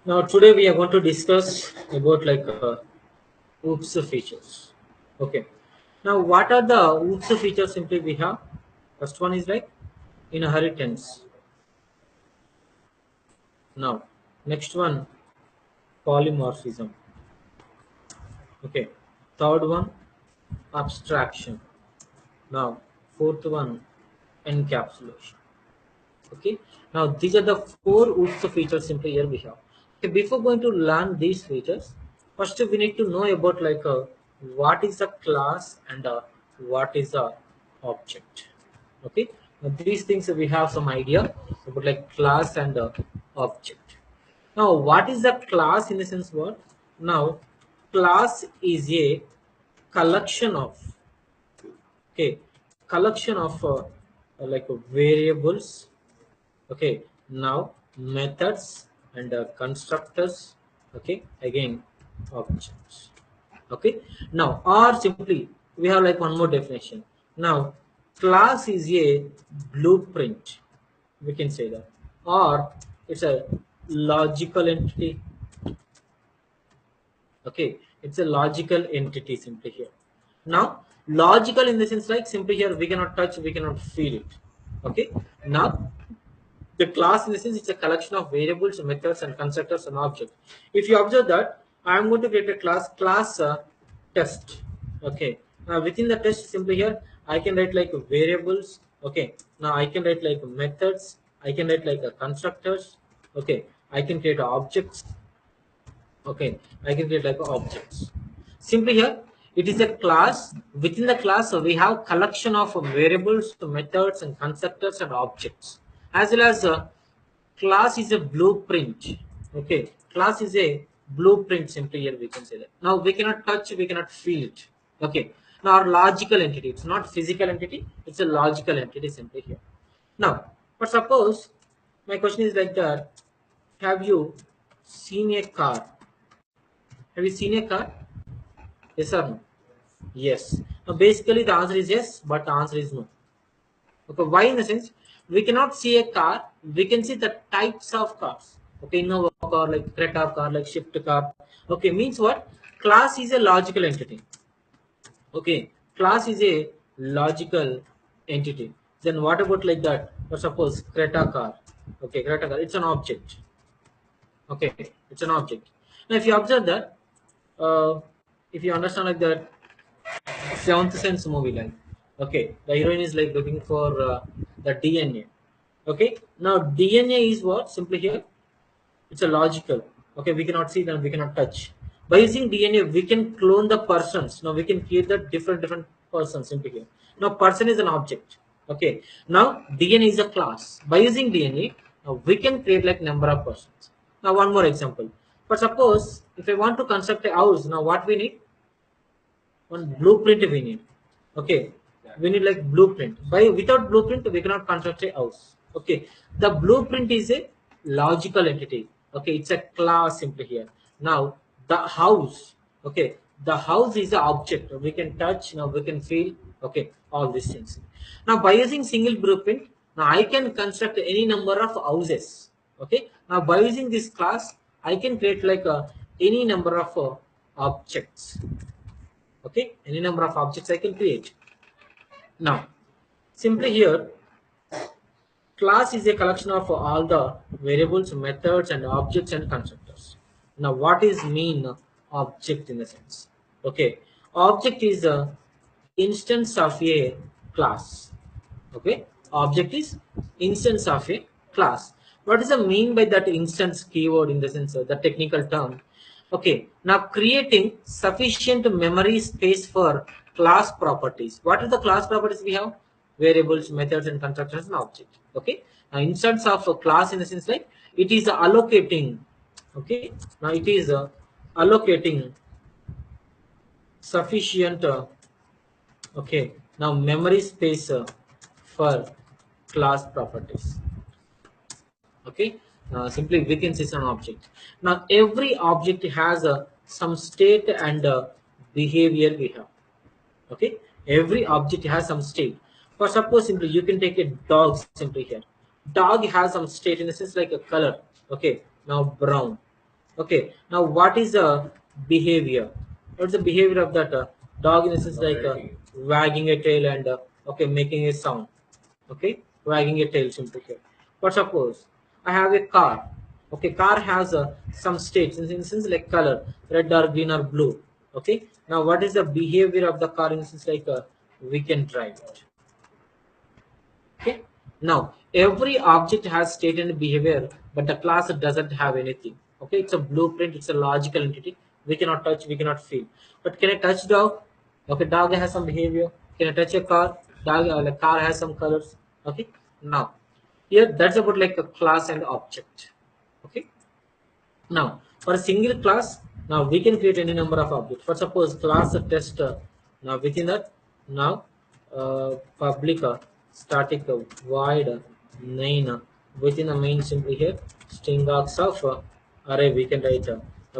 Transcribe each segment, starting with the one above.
Now today we are going to discuss about like OOPS features. Okay. Now what are the OOPS features simply we have? First one is like inheritance. Now next one polymorphism. Okay. Third one abstraction. Now fourth one encapsulation. Okay. Now these are the four OOPS features simply here we have. Okay. Before going to learn these features, first we need to know about like what is a class and what is a object. Okay. Now these things we have some idea about like class and object. Now what is a class in the sense what? Now class is a collection of okay collection of like variables. Okay, now methods and constructors. Okay, again objects. Okay, now or simply we have like one more definition. Now class is a blueprint, we can say that, or it's a logical entity. Okay, it's a logical entity simply here. Now logical in the sense like simply here we cannot touch, we cannot feel it. Okay, now the class in the sense it's a collection of variables, methods, and constructors and objects. If you observe that, I am going to create a class test. Okay. Now within the test, simply here I can write like variables. Okay. Now I can write like methods. I can write like constructors. Okay. I can create objects. Okay. I can create like objects. Simply here, it is a class. Within the class, we have collection of variables, methods, and constructors and objects, as well as class is a blueprint. Okay, class is a blueprint. Simply here we can say that. Now we cannot touch, we cannot feel it. Okay. Now our logical entity, it's not physical entity, it's a logical entity simply here. Now, but suppose my question is like that: have you seen a car? Have you seen a car? Yes or no? Yes. Now basically the answer is yes, but the answer is no. Okay, why in the sense we cannot see a car, we can see the types of cars. Okay, Innova car, like Creta car, like Shift car. Okay, means what? Class is a logical entity. Okay, class is a logical entity. Then what about like that? Or suppose Creta car. Okay, Creta car, it's an object. Okay, it's an object. Now if you observe that, if you understand like that, Seventh Sense movie line. Okay, the heroine is like looking for the DNA. Okay, now DNA is what? Simply here, it's a logical. Okay, we cannot see them, we cannot touch. By using DNA, we can clone the persons. Now we can create the different persons simply here. Now person is an object. Okay, now DNA is a class. By using DNA, we can create like number of persons. Now one more example. But suppose if I want to construct a house, now what we need? One blueprint we need. Okay, we need like blueprint. By without blueprint we cannot construct a house. Okay, the blueprint is a logical entity. Okay, it's a class simply here. Now the house, okay, the house is an object we can touch, now we can feel. Okay, all these things. Now by using single blueprint, now I can construct any number of houses. Okay, now by using this class I can create like any number of objects. Okay, any number of objects I can create. Now simply here, class is a collection of all the variables, methods, and objects and constructors. Now what is mean object in the sense? Okay, object is a instance of a class. Okay, object is instance of a class. What is the mean by that instance keyword in the sense of the technical term? Okay, now creating sufficient memory space for class properties. What are the class properties we have? Variables, methods, and constructors and object. Okay, now instance of a class in the sense like it is allocating. Okay, now it is allocating sufficient okay, now memory space for class properties. Okay, simply we can see some object. Now every object has some state and behavior we have. Okay, every object has some state. For suppose simply you can take a dog simply here. Dog has some state in the sense like a color. Okay, now brown. Okay, now what is the behavior? What's the behavior of that dog in a sense like wagging a tail and okay, making a sound. Okay, wagging a tail simply here. But suppose I have a car. Okay, car has some states in sense like color, red or green or blue. Okay, now what is the behavior of the car in sense like we can drive it. Okay, now every object has state and behavior, but the class doesn't have anything. Okay, it's a blueprint, it's a logical entity. We cannot touch, we cannot feel. But can I touch dog? Okay, dog has some behavior. Can I touch a car? Dog, like car has some colors. Okay, now here that's about like a class and object. Okay, now, for a single class, now we can create any number of objects. For suppose class test, now within that, now public static void main within the main simply here string args of array we can write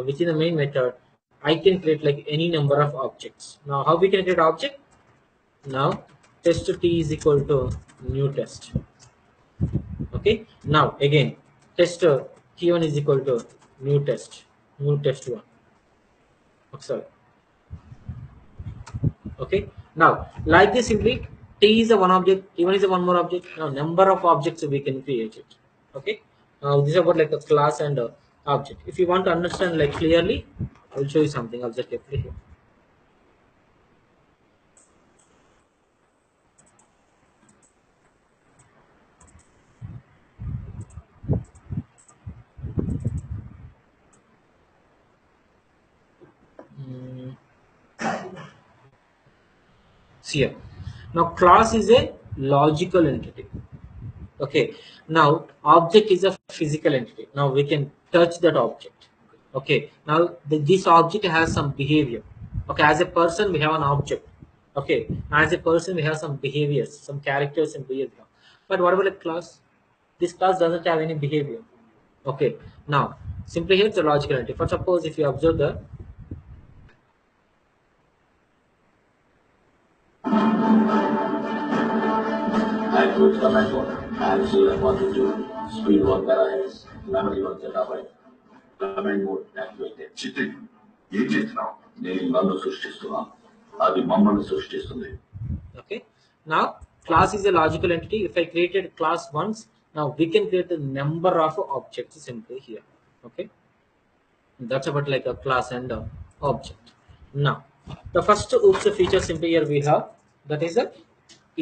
within the main method. I can create like any number of objects. Now, how we can create object? Now, test t is equal to new test. Okay, now again test t1 is equal to new test 1. Oh, sorry. Okay, now like this simply t is a one object, t1 is a one more object. Now number of objects we can create it. Okay, now this is about like a class and a object. If you want to understand like clearly, I will show you something. Observe carefully here. Mm, see here. Now class is a logical entity. Okay, now object is a physical entity. Now we can touch that object. Okay, now this object has some behavior. Okay, as a person we have an object. Okay, as a person we have some behaviors, some characters and behavior. But what about a class? This class doesn't have any behavior. Okay, now simply here it's a logical entity. For suppose if you observe the I could comment on and see I wanted to speed 1 terahertz, memory 1 terabyte, comment mode activated. Chitti ఏం చేస్తున్నావు? నేను నన్ను సృష్టిస్తున్నా, అది మమ్మల్ని సృష్టిస్తుంది. okay, now class is a logical entity. If I created class once, now we can create a number of objects simply here. Okay, that's about like a class and a object. Now the first oops feature simply here we have, that is a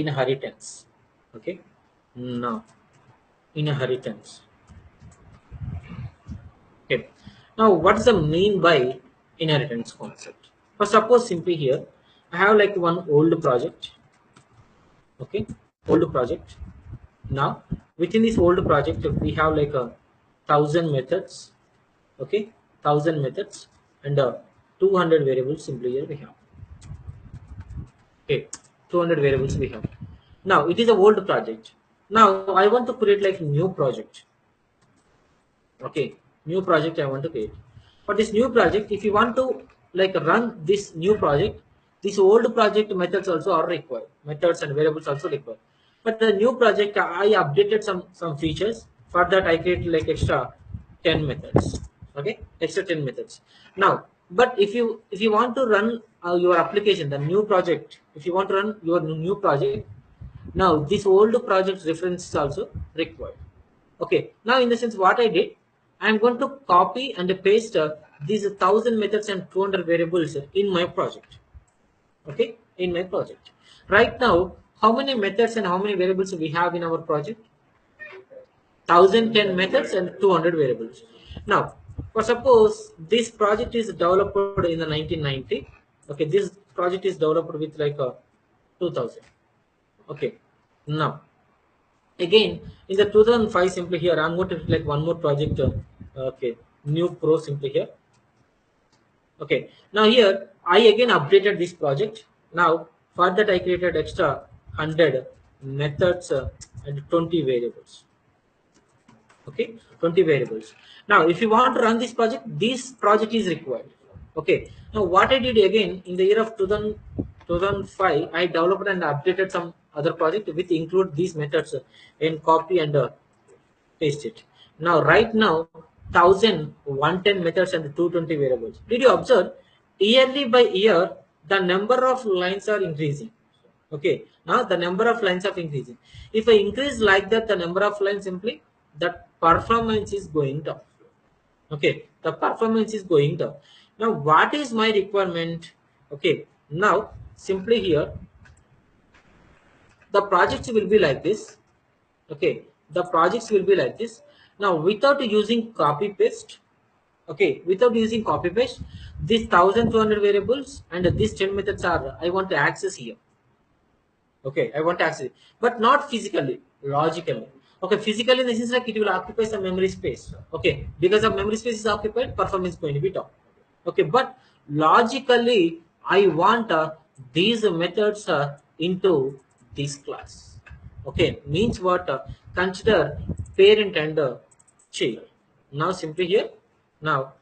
inheritance. Okay, now inheritance. Okay, now what's the mean by inheritance concept? For suppose simply here I have like one old project. Okay, old project. Now within this old project we have like a 1000 methods. Okay, 1000 methods and 200 variables simply here we have. Okay, 200 variables we have. Now it is a old project. Now I want to create like new project. Okay, new project I want to create. For this new project, if you want to like run this new project, these old project methods also are required. Methods and variables also required. But the new project I updated some features. For that I created like extra 10 methods. Okay, extra 10 methods. Now, but if you want to run your application, the new project, if you want to run your new project, now this old project reference is also required. Okay, now in the sense what I did, I am going to copy and paste these 1000 methods and 200 variables in my project. Okay, in my project. Right now, how many methods and how many variables we have in our project? 1010 methods and 200 variables. Now, for suppose this project is developed in the 1990. Okay, this project is developed with like a 2000. Okay, now again in the 2005 simply here I'm going to like one more project. Okay, new pro simply here. Okay, now here I again updated this project. Now for that I created extra 100 methods and 20 variables. Okay, 20 variables. Now if you want to run this project is required. Okay, now what I did again in the year of 2005 I developed and updated some other project with include these methods in copy and paste it. Now right now 1,110 methods and 220 variables. Did you observe? Yearly by year, the number of lines are increasing. Okay, now the number of lines are increasing. If I increase like that, the number of lines, simply the performance is going down. Okay, the performance is going down. Now what is my requirement? Okay, now simply here the projects will be like this. Okay, the projects will be like this. Now without using copy paste, okay, without using copy paste, these 1,200 variables and these 10 methods are I want to access here. Okay, I want to access it, but not physically, logically. Okay, physically this is like it will occupy some memory space. Okay, because of memory space is occupied, performance is going to be top. Okay, but logically I want these methods into this class. Okay, means what? Consider parent and child. Now simply here, now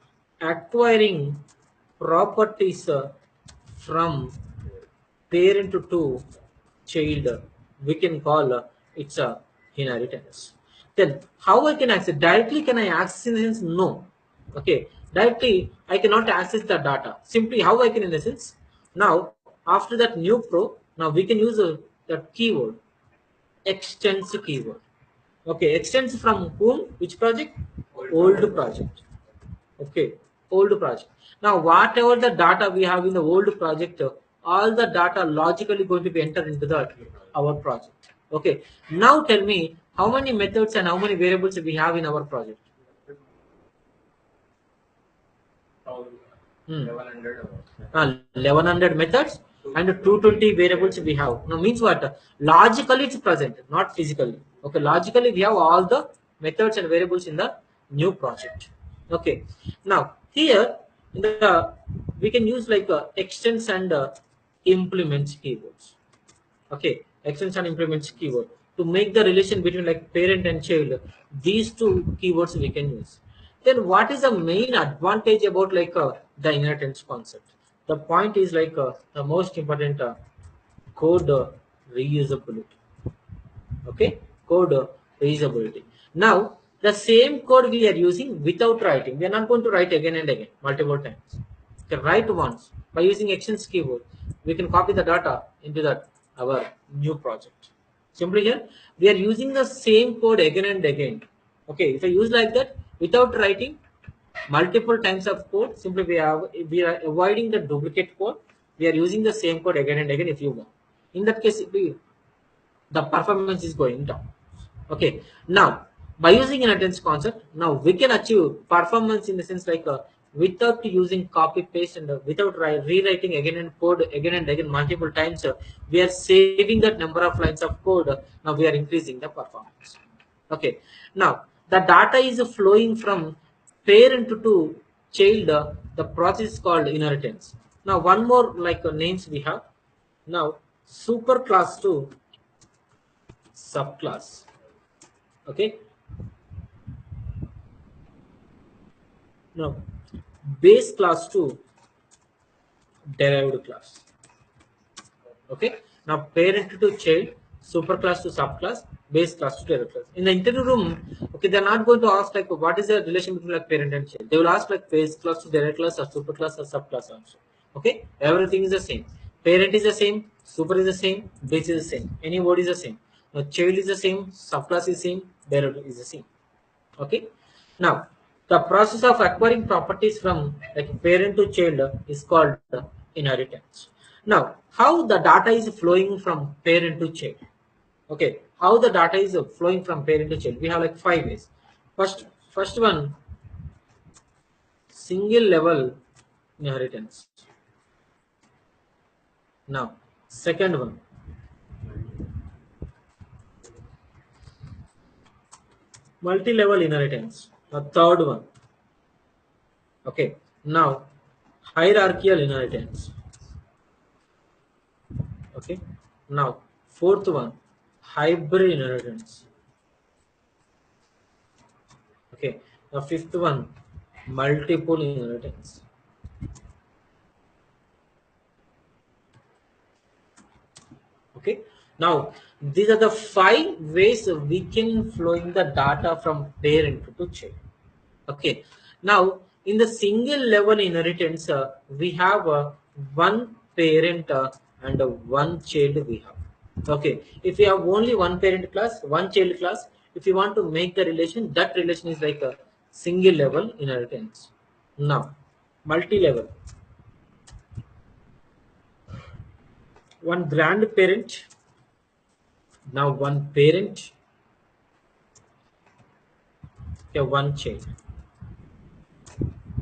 acquiring properties from parent to child, we can call it's a inheritance. Then how I can access directly? Can I access in the sense? No. Okay, directly I cannot access the data. Simply how I can, in the sense, now after that new pro, now we can use that keyword, extends keyword. Okay, extends from whom? Which project? Old project. Okay, old project. Now whatever the data we have in the old project, all the data logically going to be entered into the our project. Okay, now tell me how many methods and how many variables we have in our project. 1100 methods and 220 variables we have. Now means what? Logically it's present, not physically. Okay, logically we have all the methods and variables in the new project. Okay, now here in the we can use like extends and implements keywords. Okay, extends and implements keyword to make the relation between like parent and child. These two keywords we can use. Then what is the main advantage about like the inheritance concept? The point is like the most important code reusability. Okay, code reusability. Now the same code we are using without writing, we are not going to write again and again multiple times. Okay, write once by using extends keyword, we can copy the data into that our new project. Simply here we are using the same code again and again. Okay, if I use like that without writing multiple times of code, simply we are avoiding the duplicate code. We are using the same code again and again. If you want, in that case the performance is going down. Okay, now by using inheritance concept, now we can achieve performance in the sense like without using copy paste and without rewriting again and code again and again multiple times, we are saving that number of lines of code. Now we are increasing the performance. Okay, now the data is flowing from parent to child. The process is called inheritance. Now one more like names we have. Now super class to subclass. Okay, now base class to derived class. Okay, now parent to child, super class to subclass, base class to derived class. In the interview room, okay, they're not going to ask like what is the relation between like parent and child. They will ask like base class to derived class or super class or subclass also. Okay, everything is the same. Parent is the same, super is the same, base is the same, any word is the same. Now child is the same, subclass is same, derived is the same. Okay, now the process of acquiring properties from like parent to child is called inheritance. Now how the data is flowing from parent to child? Okay, how the data is flowing from parent to child, we have like 5 ways. First one, single level inheritance. Now second one, multi-level inheritance. Now third one, okay, now hierarchical inheritance. Okay, now fourth one, hybrid inheritance. Okay, now fifth one, multiple inheritance. Okay, now these are the 5 ways we can flowing the data from parent to child. Okay. Now in the single level inheritance, we have one parent and one child we have. Okay. If we have only one parent class, one child class, if you want to make the relation, that relation is like a single level inheritance. Now, multi-level, one grandparent, now one parent, okay, one child.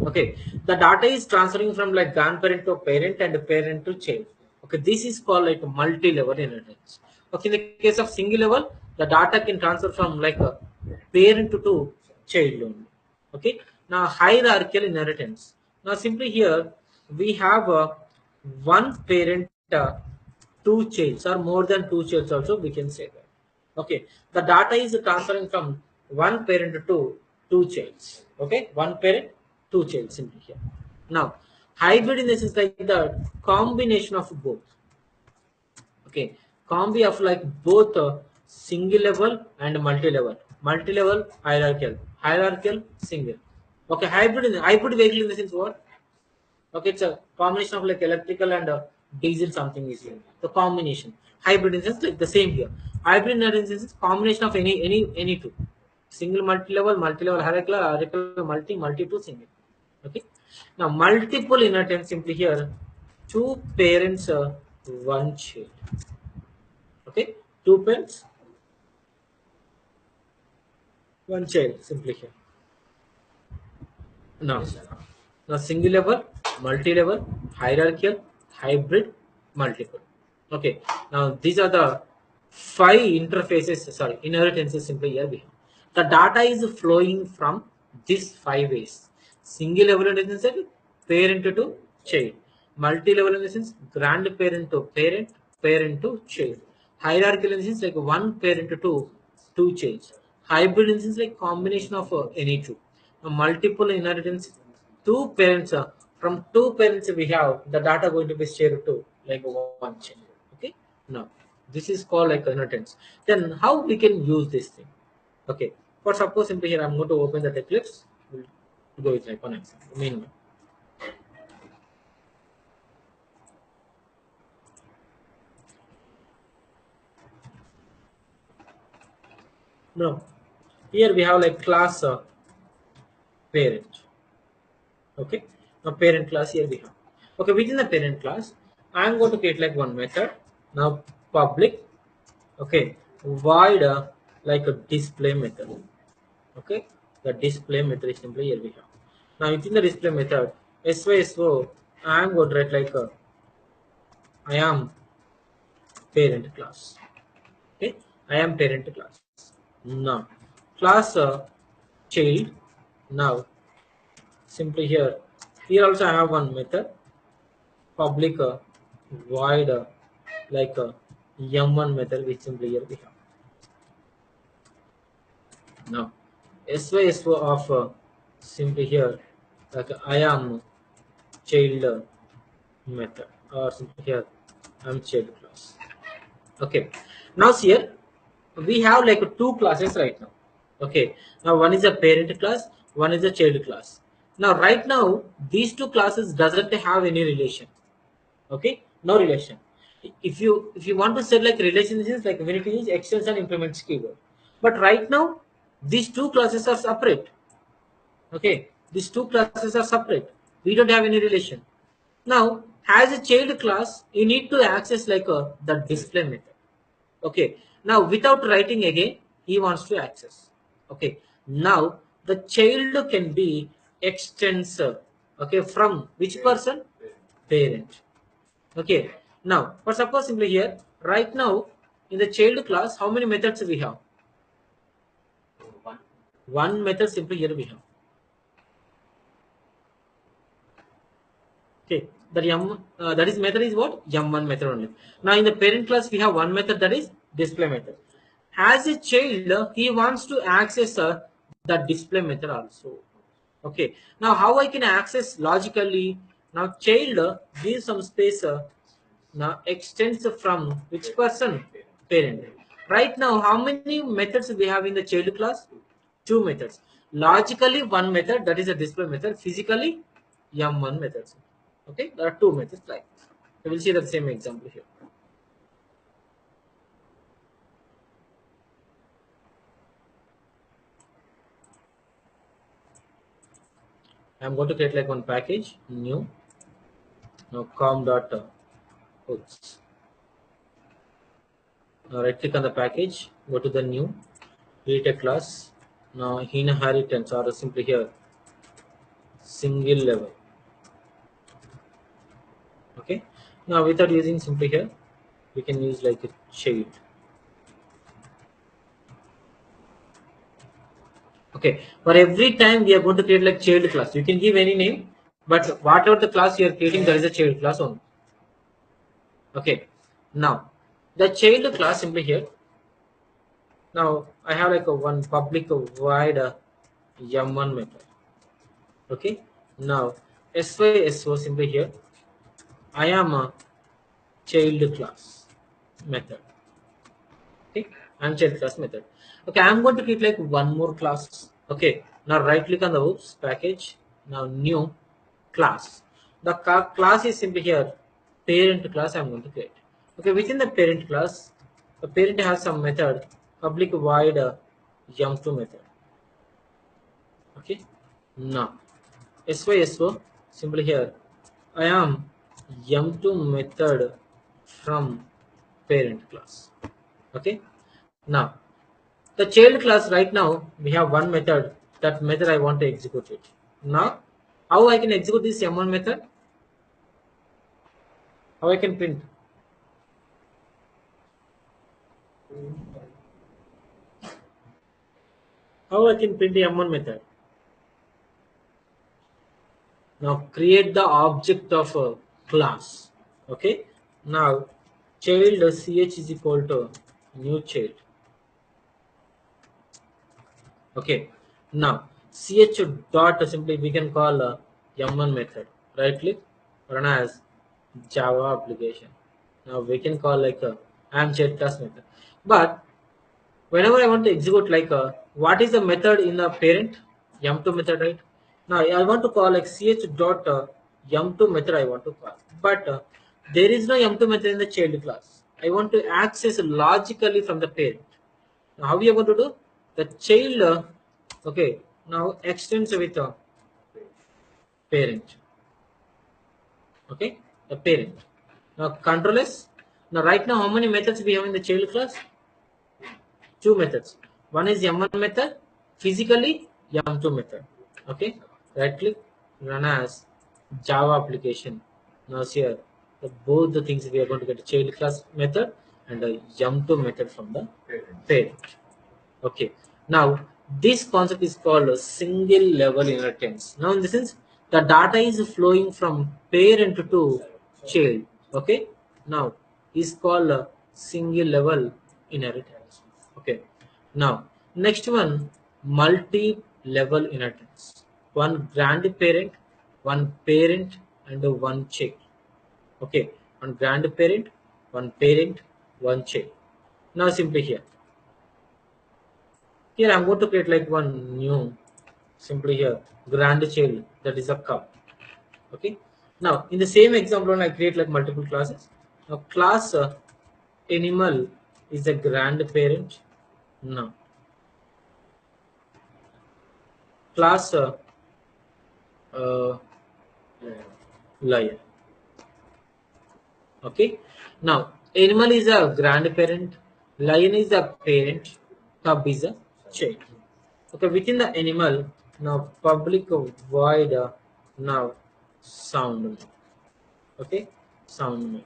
Okay, the data is transferring from like grandparent to parent and parent to child. Okay, this is called like multi-level inheritance. Okay, in the case of single level, the data can transfer from like a parent to child only. Okay, now hierarchical inheritance. Now simply here we have one parent, two childs or more than two childs also we can say that. Okay, the data is transferring from one parent to two childs. Okay, one parent, two childs simply here. Now hybrid in this is like the combination of both. Okay, combi of like both single level and multi-level, multi-level hierarchical, hierarchical single. Okay, hybrid vehicle in the sense what. Okay, it's a combination of like electrical and diesel something is here. The combination. Hybrid instance like the same here. Hybrid instance is combination of any two. Single multi-level hierarchical, hierarchical multi two single. Okay. Now multiple inheritance simply here. Two parents, one child. Okay. Two parents, one child simply here. Now, now single level, multi-level, hierarchical, hybrid, multiple. Okay. Now these are the five interfaces. Sorry, inheritances simply here we have. The data is flowing from these five ways. Single level inheritance, parent to child. Multi-level inheritance, grandparent to parent, parent to child. Hierarchical inheritance like one parent to two childs. Hybrid inheritance like combination of any two. Multiple inheritance, two parents, from two parents we have the data going to be shared to like one child. Okay, now this is called like inheritance. Then how we can use this thing? Okay, for suppose simply here I'm going to open that eclipse. We'll go with like one example. Meanwhile, now here we have like class parent. Okay, now parent class here we have. Okay, within the parent class I'm going to create like one method. Now public, okay, void like a display method. Okay, the display method is simply here we have. Now within the display method so I am going to write like I am parent class. Okay, I am parent class. Now class child. Now simply here also I have one method public void like m1 method which simply here we have. Now so of simply here like I am child method, or simply here I'm child class. Okay, now here we have like two classes right now. Okay, now one is a parent class, one is a child class. Now right now these two classes doesn't have any relation. Okay, no relation. If you want to set like relations, like we need to use extends and implements keyword. But right now these two classes are separate. Okay, these two classes are separate. We don't have any relation. Now, as a child class, you need to access like the display method. Okay. Now, without writing again, he wants to access. Okay. Now, the child can be extensor. Okay. From which person? Parent. Okay. Now, for suppose simply here, right now, in the child class, how many methods we have? One method simply here we have. Okay, that is method is what? M1 method only. Now in the parent class we have one method, that is display method. As a child, he wants to access the display method also. Okay. Now how I can access logically? Now child gives some space. Now extends from which person? Parent. Right now, how many methods we have in the child class? Two methods. Logically one method, that is a display method. Physically M1 methods. Okay, there are two methods like this. We will see the same example here. I'm going to create like one package, new. Now com dot hooks. Now right click on the package, go to the new, create a class. Now inheritance, or simply here single level. Okay. Now without using simply here, we can use like a child. Okay. For every time we are going to create like child class. You can give any name, but whatever the class you are creating, there is a child class only. Okay. Now the child class simply here. Now I have like a one public void M1 method. Okay. Now SYSO simply here. I am a child class method. Okay, and child class method. Okay, I'm going to create like one more class. Okay, now right click on the oops package. Now new class. The class is simply here parent class. I'm going to create. Okay, within the parent class, the parent has some method public void yum2 method. Okay, now SYSO simply here I am yum2 method from parent class. Okay, now the child class right now we have one method. That method I want to execute it. Now how I can execute this M1 method? How I can print? How I can print the M1 method? Now create the object of a class. Okay. Now child ch is equal to new child. Okay. Now ch dot simply we can call a M1 method. Right click, run as Java application. Now we can call like a child class method. But whenever I want to execute like a what is the method in the parent yum2 method, right? Now I want to call like ch dot yum2 method I want to call, but there is no yum2 method in the child class. I want to access logically from the parent. Now how we are going to do the child? Okay, now extends with parent. Okay, the parent. Now control S. Now right now how many methods we have in the child class? Two methods. One is M1 method, physically M2 method. Okay, right click, run as Java application. Now here, both the things we are going to get a child class method and a M2 method from the parent. Okay, now this concept is called a single level inheritance. Now in this sense, the data is flowing from parent to child. Okay, now is called a single level inheritance. Okay, now next one, multi level inheritance. One grandparent, one parent, and one child. Okay, one grandparent, one parent, one child. Now simply here. Here I'm going to create like one new, simply here, grandchild, that is a cow. Okay. Now in the same example, when I create like multiple classes. Now class animal is a grandparent. Now class uh, lion. Okay. Now animal is a grandparent, lion is a parent, cub is a child. Okay, within the animal, now public void now sound. Okay, sound.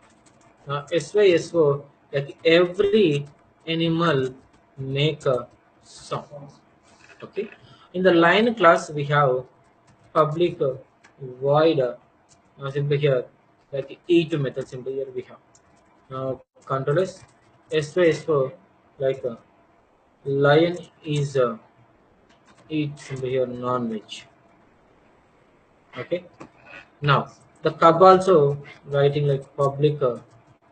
Now SYSO, like every animal make a sound. Okay, in the line class we have public void simply here like eat method simply here we have. Now controllers SYSO like lion is eat simply here non-veg. Okay, now the cub also writing like public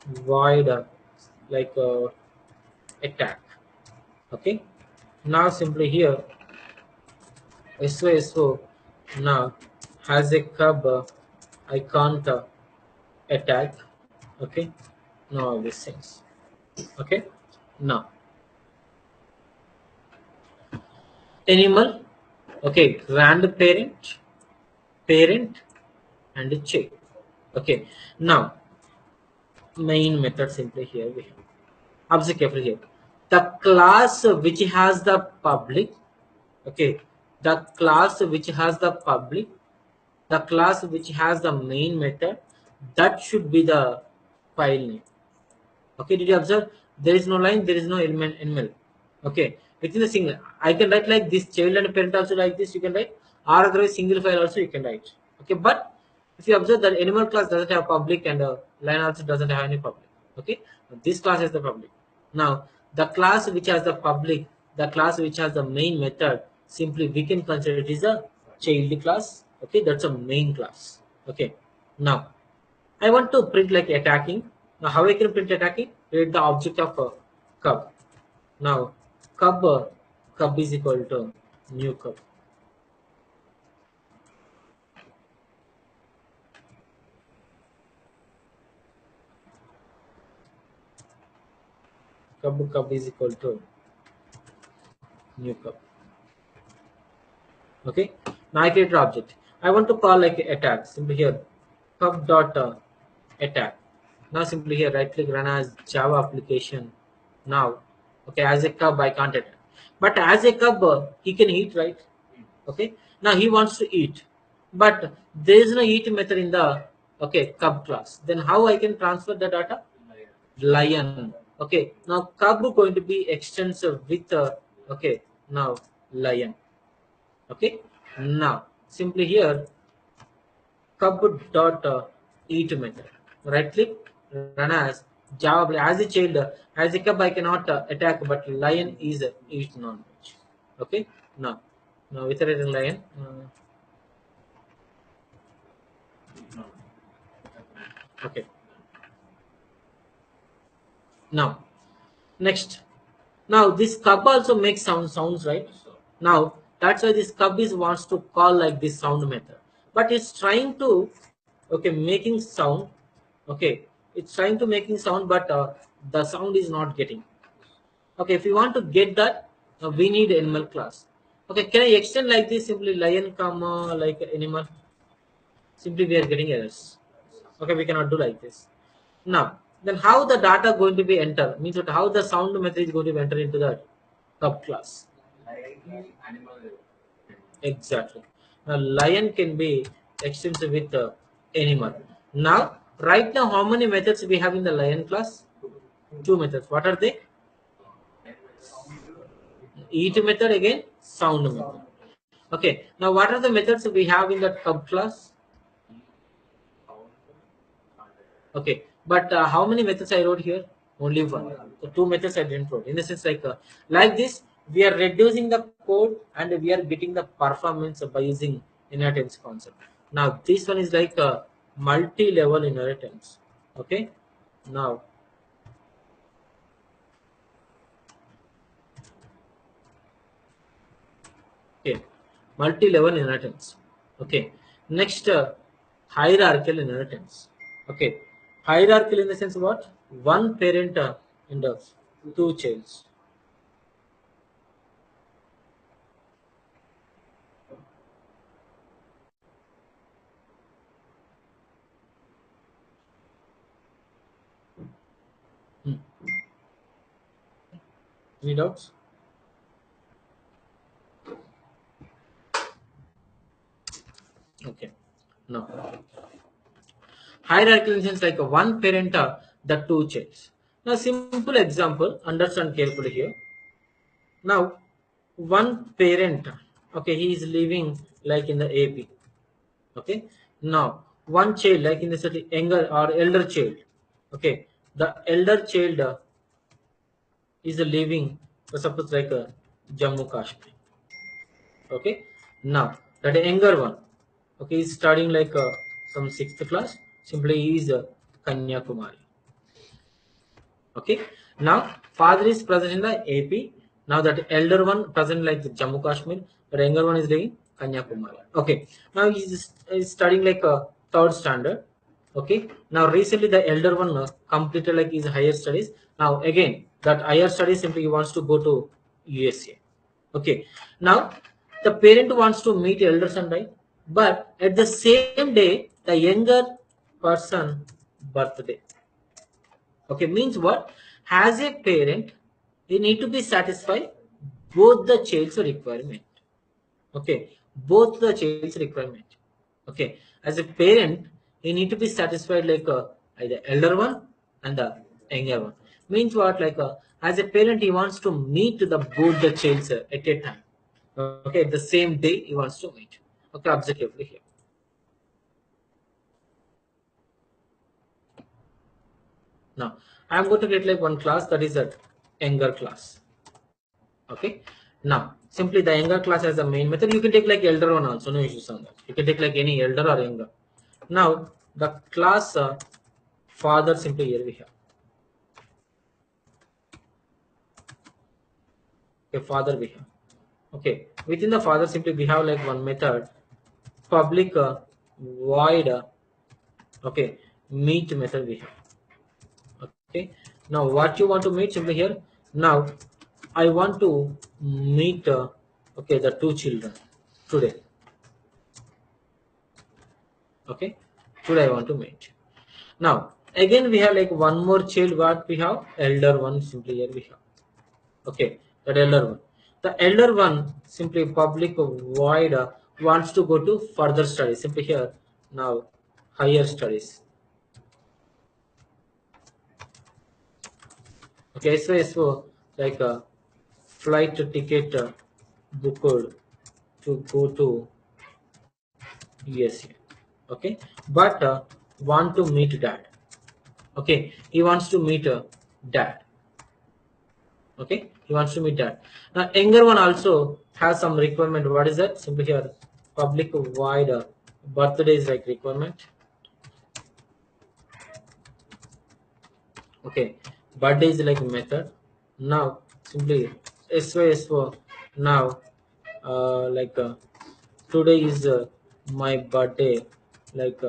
void like attack. Okay, now simply here So now has a cub, I can't attack. Okay, no all these things. Okay, now animal. Okay, grandparent, parent, and a child. Okay, now main method simply here we have. Observe carefully here. The class which has the public. Okay, the class which has the public, the class which has the main method, that should be the file name. Okay, did you observe? There is no line, there is no element animal. Okay, within the single, I can write like this child and parent also like this, you can write, or otherwise single file also you can write. Okay, but if you observe that animal class doesn't have public and line also doesn't have any public. Okay, this class has the public. Now, the class which has the public, the class which has the main method, simply we can consider it is a child class. Okay, that's a main class. Okay, now I want to print like attacking. Now, how I can print attacking? Create the object of cub. Now, cub is equal to new cub. Cub is equal to new cub. Okay. Now I create an object. I want to call like attack. Simply here cub dot attack. Now simply here right click run as Java application. Now, okay, as a cub I can't attack, but as a cub he can eat, right? Okay, now he wants to eat, but there is no eat method in the okay cub class. Then how I can transfer the data? Lion. Okay, now cub going to be extensive with okay now lion. Okay, now simply here cub dot eat method. Right click run as Java as a child, as a cub I cannot attack, but lion is eat non-veg. Okay, now with a lion. Okay, now next. Now this cub also makes sounds, right? Now that's why this cub is wants to call like this sound method, but it's trying to okay making sound. Okay, it's trying to making sound, but the sound is not getting. Okay, if you want to get that, we need animal class. Okay, can I extend like this simply lion comma like animal? Simply we are getting errors. Okay, we cannot do like this. Now, then how the data going to be enter? Means that how the sound method is going to be enter into the cub class. Exactly. Now, lion can be extended with animal. Now, right now, how many methods we have in the lion class? Two methods. What are they? Eat method again, sound method. Okay. Now, what are the methods we have in the cub class? Okay, but how many methods I wrote here? Only one. So two methods I didn't wrote. In the sense like this, we are reducing the code and we are getting the performance by using inheritance concept. Now this one is like a multi-level inheritance. Okay. Now, okay, multi-level inheritance. Okay. Next, hierarchical inheritance. Okay, hierarchical in the sense what? One parent and two childs. Hmm. Any doubts? Okay. No. Hierarchical in the sense like one parent, the two childs. Now, simple example, understand carefully here. Now, one parent, okay, he is living like in the AP. Okay. Now, one child, like in the city, younger or elder child. Okay. The elder child is living, suppose like Jammu Kashmir. Okay. Now, that younger one, okay, is studying like some sixth class. Simply, he is Kanyakumari. Okay. Now, father is present in the AP. Now, that elder one present like the Jammu Kashmir. The younger one is living Kanyakumari. Okay, now he's studying like a third standard. Okay, now recently the elder one completed like his higher studies. Now again that higher studies simply he wants to go to USA. Okay, now the parent wants to meet elder son, right? But at the same day the younger person birthday. Okay, means what? As a parent, you need to be satisfied both the child's requirement. Okay, both the child's requirement. Okay, as a parent, you need to be satisfied like either elder one and the younger one. Means what? Like as a parent, he wants to meet the both the child's at a time. Okay, the same day he wants to meet. Okay, observe carefully here. Now, I am going to get like one class that is a younger class. Okay, now simply the younger class as the main method. You can take like elder one also, no issues on that. You can take like any elder or younger. Now the class father simply here we have. Okay, father we have. Okay, within the father simply we have like one method, public void okay meet method we have. Okay, now what you want to meet simply here. Now I want to meet okay the two children today. Okay, today I want to meet. Now again we have like one more child. What we have? Elder one simply here we have. Okay, that elder one. The elder one simply public void wants to go to further studies. Simply here now higher studies. Okay, so like a flight ticket booked to go to USA. Okay, but want to meet dad. Okay, he wants to meet dad. Okay, he wants to meet that. Now younger one also has some requirement. What is that? Simply here public void birthday is like requirement. Okay, birthday is like method. Now simply SYSO. Now like today is my birthday, like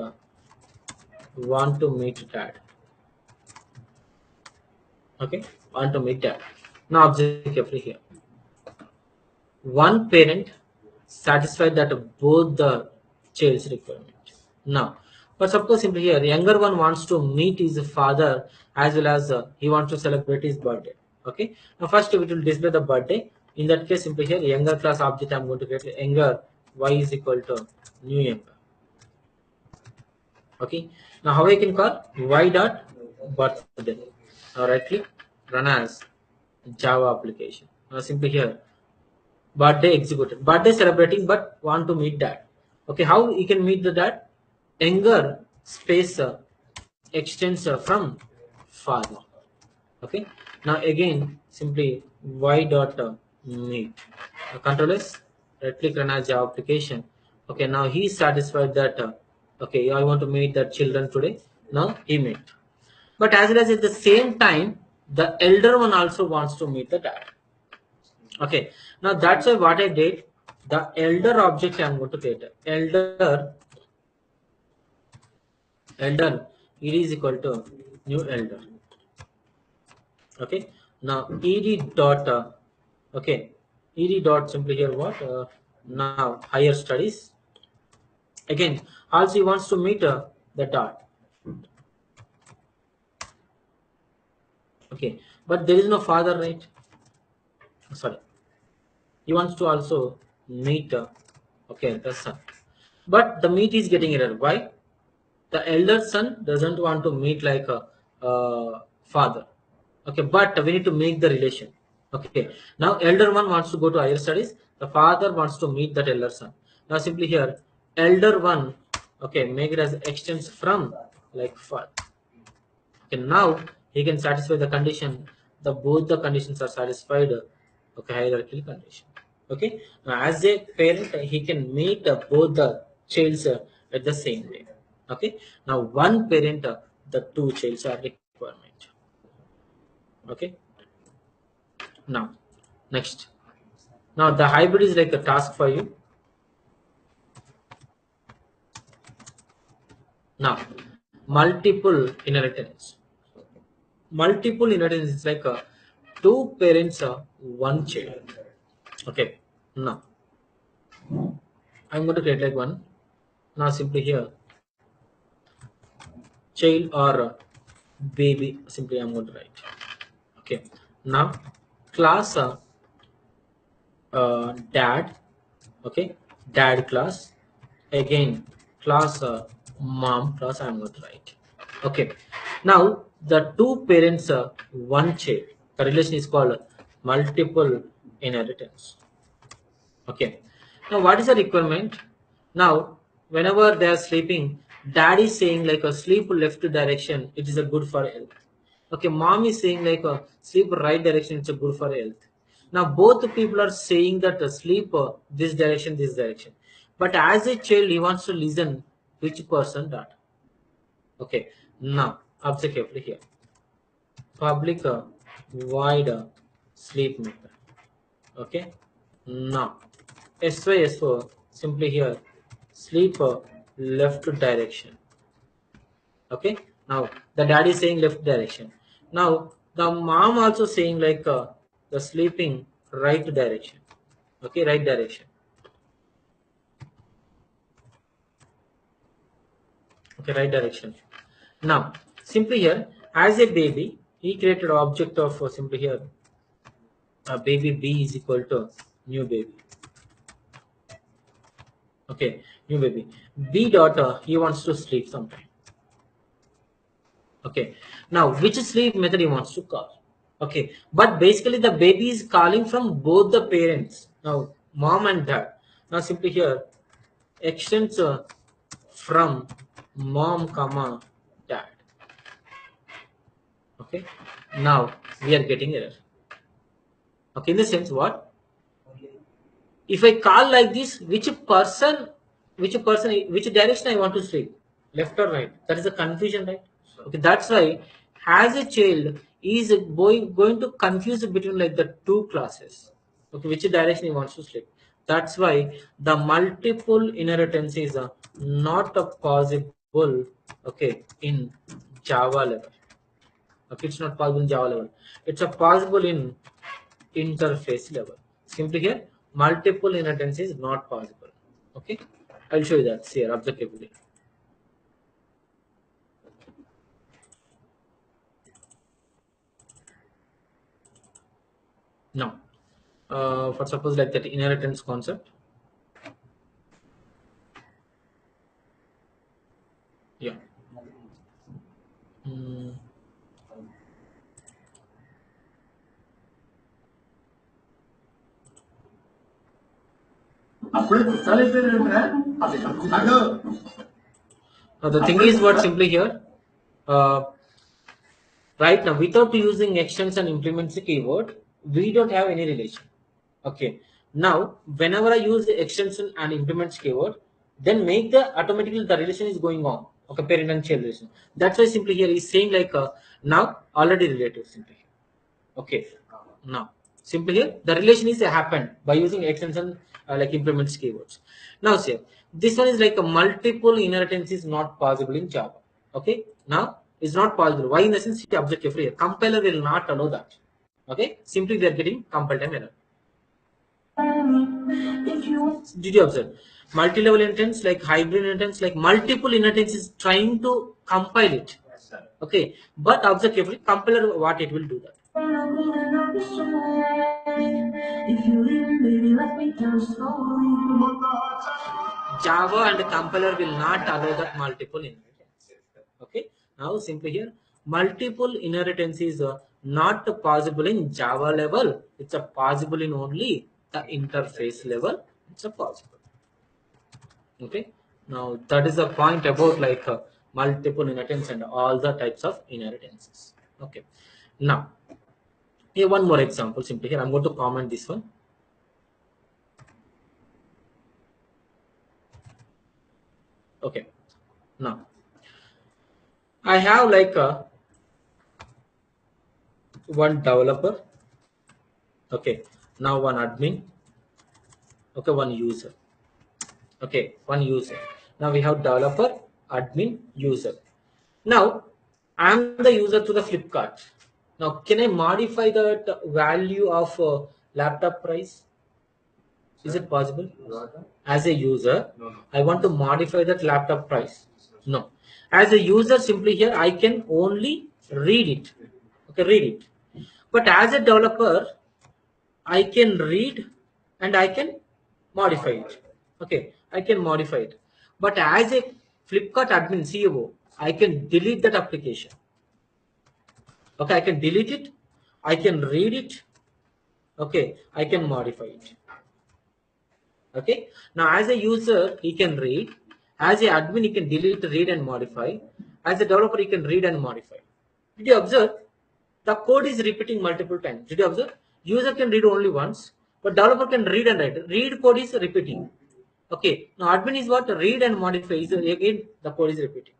want to meet dad. Okay, want to meet dad. Now observe carefully here. One parent satisfied that both the child's requirement. Now, but suppose simply here, younger one wants to meet his father as well as he wants to celebrate his birthday. Okay. Now, first we will display the birthday. In that case, simply here, younger class object I am going to get younger y is equal to new younger. Okay. Now, how I can call y dot birthday. Now, right click, run as Java application. Now, simply here birthday executed, birthday celebrating but want to meet dad. Okay, how you can meet the dad? Younger space extends from father. Okay, now again simply y dot meet. Control s, right click, run as Java application. Okay, now he is satisfied that okay I want to meet the children today. Now he met, but as well as at the same time the elder one also wants to meet the dad. Okay, now that's why what I did, the elder object I'm going to create. Elder, it is equal to new elder. Okay, now ed dot, okay, ed dot simply here what? Now higher studies. Again, also he wants to meet the dot. Okay, but there is no father, right? Sorry, he wants to also meet, okay, the son. But the meet is getting error. Why? The elder son doesn't want to meet like a father. Okay, but we need to make the relation. Okay, now elder one wants to go to higher studies, the father wants to meet that elder son. Now simply here elder one, okay, make it as extends from like father. Okay, now he can satisfy the condition, the both the conditions are satisfied. Okay, hierarchical condition. Okay, now as a parent he can meet both the childs at the same day. Okay, now one parent the two childs are requirement. Okay, now next, now the hybrid is like a task for you. Now, multiple inheritance. Multiple inheritance is like two parents, one child. Okay. Now, I'm going to create like one. Now, simply here, child or baby. Simply, I'm going to write. Okay. Now, class dad. Okay. Dad class. Again, class mom class. I'm going to write. Okay. Now, the two parents, one child. The relation is called multiple inheritance. Okay. Now, what is the requirement? Now, whenever they are sleeping, dad is saying like a sleep left direction, it is a good for health. Okay, mom is saying like a sleep right direction, it's a good for health. Now, both the people are saying that sleep this direction, this direction. But as a child, he wants to listen which person that. Okay. Now, observe carefully here. Public void sleep method. Okay. Now, SY4 simply here sleep left direction. Okay. Now the daddy is saying left direction. Now the mom also saying like the sleeping right direction. Okay, right direction. Okay, right direction. Now simply here as a baby he created object of simply here baby B is equal to new baby. Okay, new baby. B daughter he wants to sleep sometime. Okay. Now, which sleep method he wants to call? Okay. But basically, the baby is calling from both the parents. Now, mom and dad. Now, simply here, extends from mom, comma, dad. Okay. Now, we are getting error. Okay. In the sense, what? If I call like this, which direction I want to sleep? Left or right? That is a confusion, right? Okay, that's why as a child is going to confuse between like the two classes. Okay, which direction he wants to sleep. That's why the multiple inheritance is not a possible. Okay, in Java level. Okay, it's not possible in Java level. It's a possible in interface level. Simply here, multiple inheritance is not possible. Okay, I'll show you that here. Observe carefully. Now, for suppose like that inheritance concept. Yeah. Mm, now the thing is what simply here. Uh, right now, without using extends and implements the keyword, we don't have any relation. Okay. Now, whenever I use the extension and implements keyword, then make the automatically the relation is going on. Okay, parent and child relation. That's why simply here is saying like now already related simply. Okay. Now, simply here the relation is happened by using extension like implements keywords. Now, see, this one is like a multiple inheritance is not possible in Java. Okay. Now, it's not possible. Why in the sense? Observe carefully. Compiler will not allow that. Okay. Simply we are getting compile time error. Did you observe? Multi-level inheritance, like hybrid inheritance, like multiple inheritance is trying to compile it. Okay, but observe carefully, compiler what it will do that. Java and compiler will not allow that multiple inheritance. Okay, now simply here, multiple inheritance is not possible in Java level. It's a possible in only the interface level. It's a possible. Okay, now that is the point about like multiple inheritance and all the types of inheritances. Okay, now here one more example. Simply here, I'm going to comment this one. Okay, now I have like one developer. Okay, now one admin. Okay, one user. Okay, one user. Now we have developer, admin, user. Now I am the user to the Flipkart. Now can I modify that value of laptop price? Is it possible? As a user, I want to modify that laptop price. No. As a user, simply here I can only read it. Okay, read it. But as a developer, I can read and I can modify it. Okay, I can modify it. But as a Flipkart admin CEO, I can delete that application. Okay, I can delete it. I can read it. Okay, I can modify it. Okay, now as a user, he can read. As a admin, he can delete, read, and modify. As a developer, he can read and modify. Did you observe? The code is repeating multiple times. Did you observe? User can read only once, but developer can read and write. Read code is repeating. Okay. Now admin is what? Read and modify. So again, the code is repeating.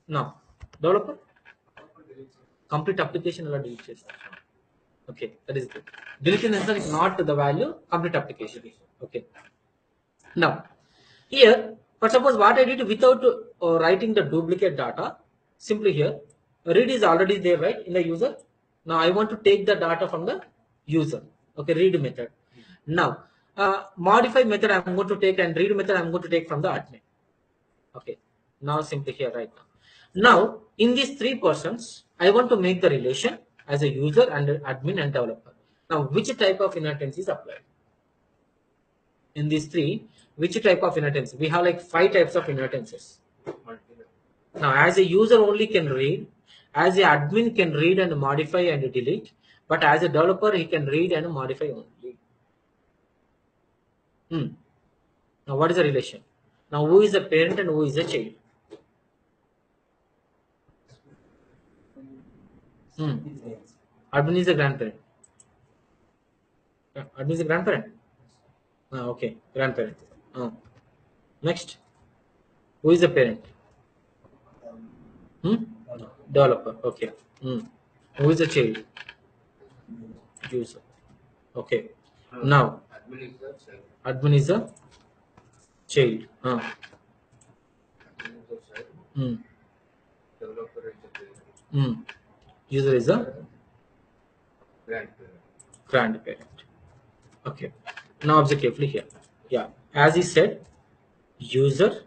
Now, developer, complete application will delete it. Okay, that is good. Deletion is not the value, complete application. Okay. Now, here, but suppose what I did without writing the duplicate data, simply here, read is already there, right, in the user. Now I want to take the data from the user. Okay, read method. Now, modify method I'm going to take and read method I'm going to take from the admin. Okay, now simply here right now. Now, in these three persons, I want to make the relation as a user and admin and developer. Now, which type of inheritance is applied? In these three, which type of inheritance? We have like 5 types of inheritances. Now, as a user only can read, as a admin can read and modify and delete, but as a developer, he can read and modify only. Now, what is the relation? Now, who is the parent and who is the child? Admin is the grandparent. Admin is the grandparent. Okay, grandparent. Next, who is the parent? Developer. Okay. Who is the child? User. Okay. Now, admin is the child. User is the grandparent. Okay. Now observe carefully here. Yeah. As he said, user.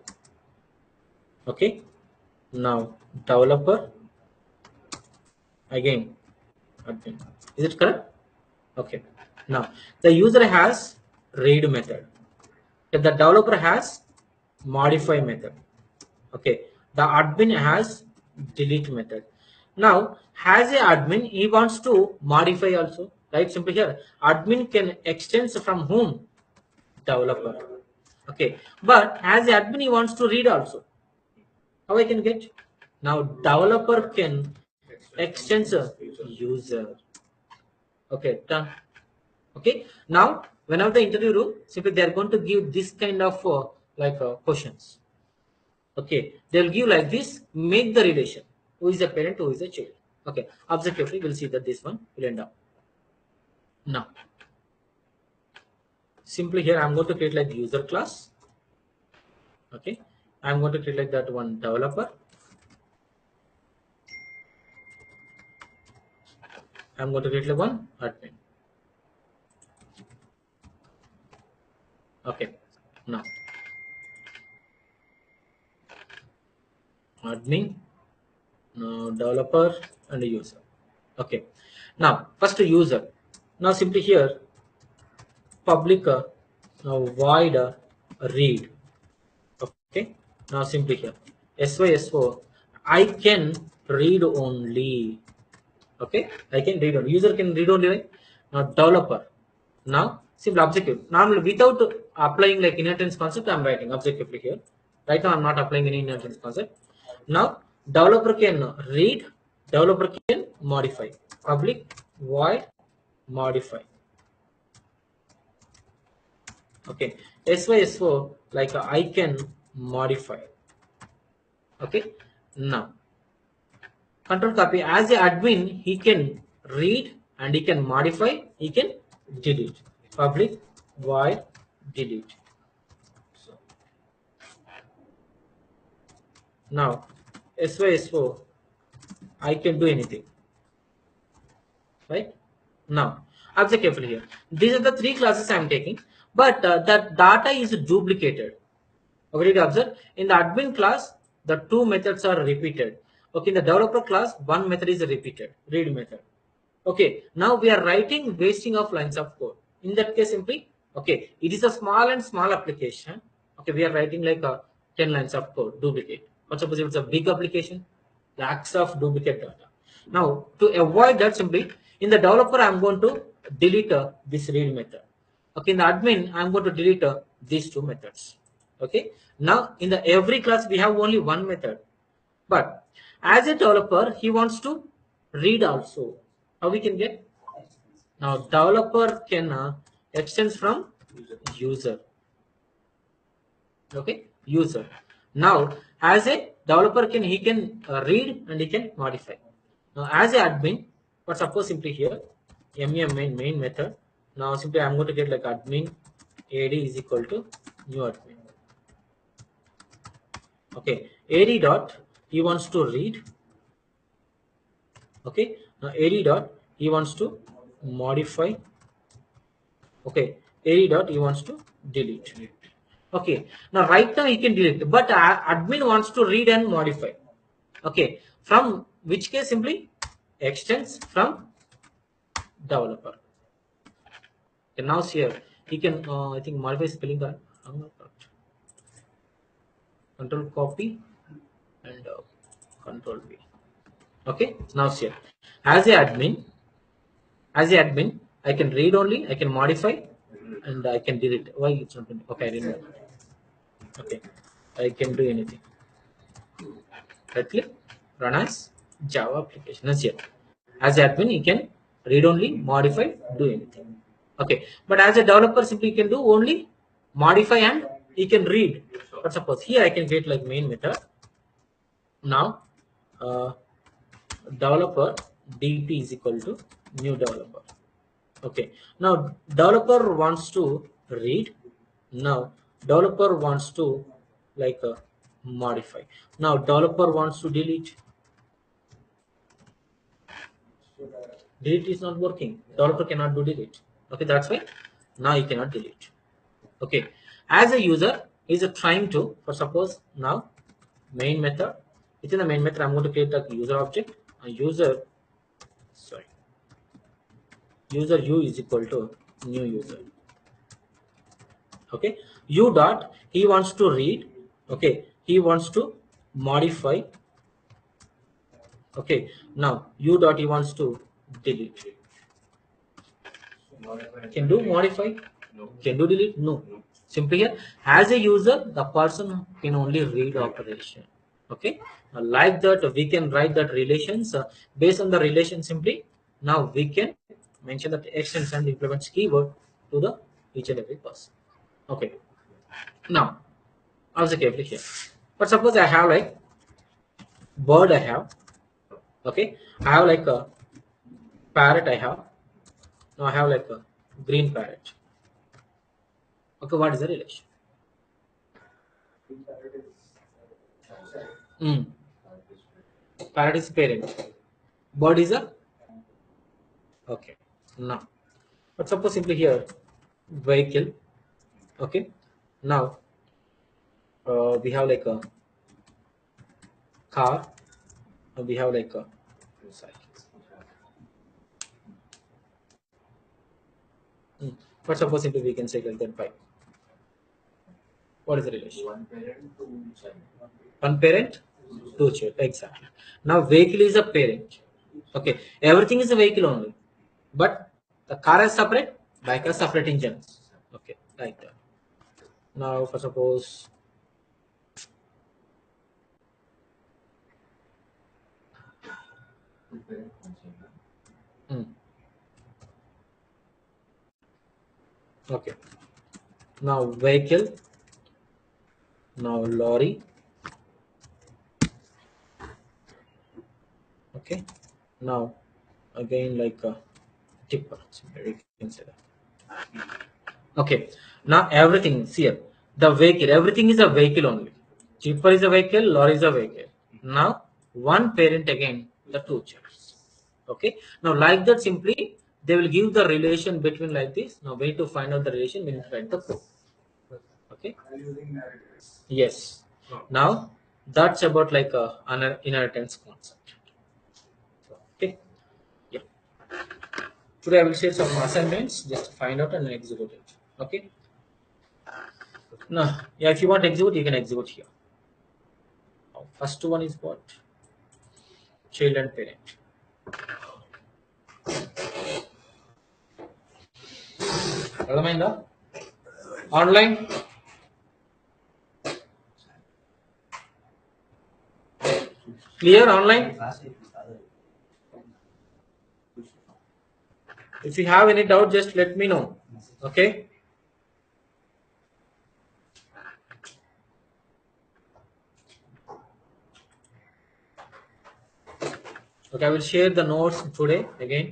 Okay. Now developer. Again, admin. Is it correct? Okay. Now the user has read method. The developer has modify method. Okay. The admin has delete method. Now, as a admin, he wants to modify also. Right? Simply here, admin can extend from whom? Developer. Okay. But as a admin, he wants to read also. How I can get? Now, developer can extend user. Okay, done. Okay. Now, whenever the interview room, simply they are going to give this kind of questions. Okay, they'll give like this, make the relation. Who is the parent, who is the child? Okay, observe carefully, we'll see that this one will end up. Now, simply here I'm going to create like user class. Okay, I'm going to create like that one developer. I'm going to create like one admin. Okay, now admin, now developer and user. Okay, now first user. Now simply here public void read. Okay, now simply here SYSO I can read only. Okay, I can read only. User can read only, right? Now developer. Now simple objective. Normally without applying like inheritance concept, I'm writing objectively here. Right now I'm not applying any inheritance concept. Now developer can read, developer can modify. Public void modify. Okay, SYSO like I can modify. Okay, now control copy. As a admin, he can read and he can modify, he can delete. Public void delete. Now SYSO, I can do anything, right? Now observe carefully here. These are the three classes I'm taking, but that data is duplicated. Okay, did you observe? In the admin class, the two methods are repeated. Okay, in the developer class, one method is repeated, read method. Okay, now we are writing wasting of lines of code. In that case, simply, okay, it is a small and small application. Okay, we are writing like 10 lines of code, duplicate. But suppose if it's a big application, lakhs of duplicate data. Now, to avoid that, simply, in the developer, I'm going to delete this read method. Okay, in the admin, I'm going to delete these two methods. Okay, now in the every class, we have only one method. But as a developer, he wants to read also. How we can get? Now developer can extends from user. Okay, user. Now as a developer he can read and he can modify. Now as a admin, but suppose simply here main method. Now simply I'm going to get like admin ad is equal to new admin. Okay, ad dot he wants to read. Okay, now ad dot he wants to modify. Okay, ad dot he wants to delete. Okay, now right now he can delete, but admin wants to read and modify. Okay, from which case simply extends from developer. Okay, now here he can I think modify spelling card. Control copy and control V. Okay, now here as a admin, I can read only, I can modify, and I can delete. Why it's not? Okay, I didn't know. Okay, I can do anything. Right click, run as Java application. As here, as admin, you can read only, modify, do anything. Okay, but as a developer, simply you can do only modify and you can read. But suppose here I can get like main method. Now, developer DP is equal to new developer. Okay, now developer wants to read. Now developer wants to like modify. Now developer wants to delete. Delete is not working. Developer cannot do delete. Okay, that's why now you cannot delete. Okay, as a user is trying to, for suppose now main method. Within the main method, I'm going to create a user object. A user, sorry, user u is equal to new user. Okay, u dot he wants to read. Okay, he wants to modify. Okay, now u dot he wants to delete. Can do modify? Can do delete? No. Simply here, as a user, the person can only read operation. Okay, like that, we can write that relations based on the relation. Simply now we can mention that extends and implements keyword to the each and every person. Okay, now also carefully here. But suppose I have like bird. I have okay. I have like a parrot. I have now. I have like a green parrot. Okay, what is the relation? Mm. Parrot is parent. Bird is a okay. Now, but suppose simply here vehicle. Okay. Now we have like a car. We have like a cycle. Mm. But suppose simply we can say like that bike. What is the relation? One parent, two children. Exactly. Now vehicle is a parent. Okay. Everything is a vehicle only. But the car is separate, bike has separate engines. Okay, like that. Now for suppose mm, okay. Now vehicle, now lorry. Okay. Now again like a tipper. So you can say that. Okay. Now everything see here. The vehicle, everything is a vehicle only. Tipper is a vehicle, lorry is a vehicle. Now, one parent again, the two children. Okay. Now, like that, simply they will give the relation between like this. Now, we need to find out the relation. We need to write the code. Okay. Yes. Now, that's about like an inheritance concept. Okay. Yeah. Today I will share some assignments. Just find out and execute it. Okay. Now, yeah, if you want to execute, you can execute here. Now, first one is what? Child and parent. అర్థమైందా online clear online? If you have any doubt, just let me know. Okay. Okay, I will share the notes today again.